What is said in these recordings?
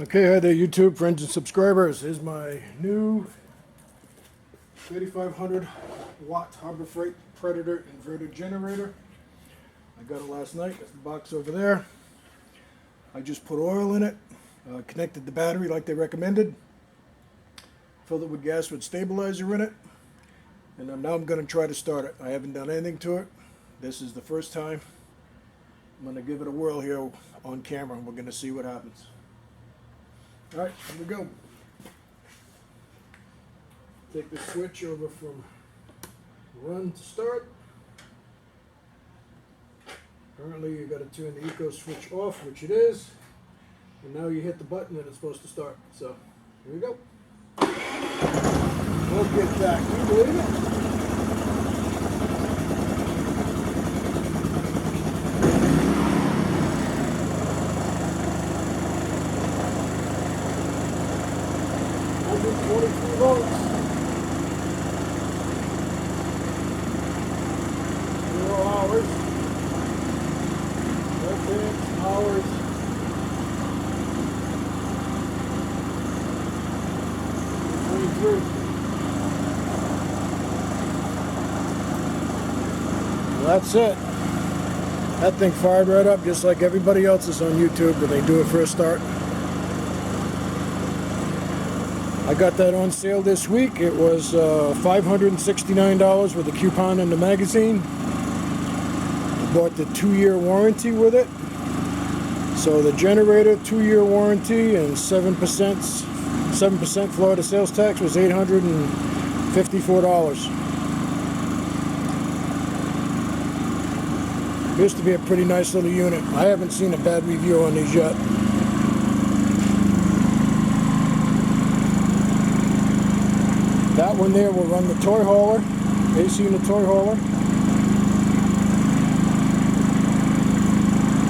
Okay, hi there YouTube friends and subscribers. Here's my new 3500 watt Harbor Freight Predator inverter generator. I got it last night. That's the box over there. I just put oil in it, connected the battery like they recommended, filled it with gas with stabilizer in it, and now I'm going to try to start it. I haven't done anything to it. This is the first time. I'm going to give it a whirl here on camera and we're going to see what happens. All right, here we go. Take the switch over from run to start. Apparently you got to turn the eco switch off, which it is. And now you hit the button and it's supposed to start. So, here we go. We'll get back. Can you believe it? Volts. 0 hours. 13 hours. 23. Well, that's it. That thing fired right up just like everybody else's on YouTube when they do it for a start. I got that on sale this week. It was $569 with a coupon in the magazine. I bought the 2-year warranty with it. So the generator, 2-year warranty, and 7% Florida sales tax was $854. Used to be a pretty nice little unit. I haven't seen a bad review on these yet. That one there will run the toy hauler, AC in the toy hauler.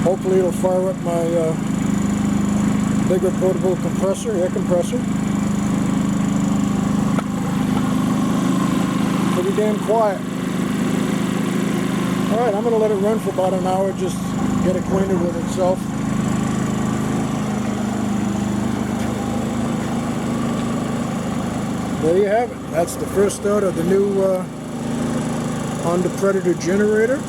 Hopefully it'll fire up my bigger portable compressor, air compressor. Pretty damn quiet. Alright, I'm going to let it run for about an hour, just get acquainted with itself. There you have it. That's the first start of the new Honda Predator generator.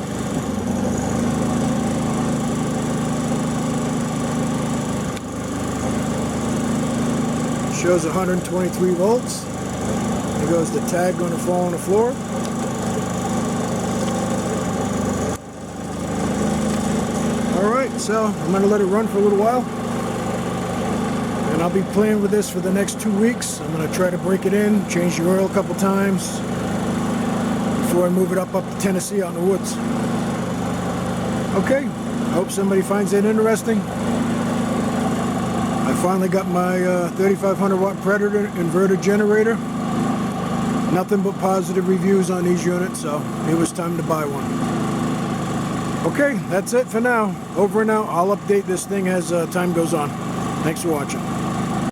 Shows 123 volts. There goes the tag going to fall on the floor. Alright, so I'm going to let it run for a little while. And I'll be playing with this for the next 2 weeks. I'm going to try to break it in, change the oil a couple times before I move it up to Tennessee out in the woods. Okay, I hope somebody finds that interesting. I finally got my 3500 watt Predator inverter generator. Nothing but positive reviews on these units, so it was time to buy one. Okay, that's it for now. Over and out. I'll update this thing as time goes on. Thanks for watching.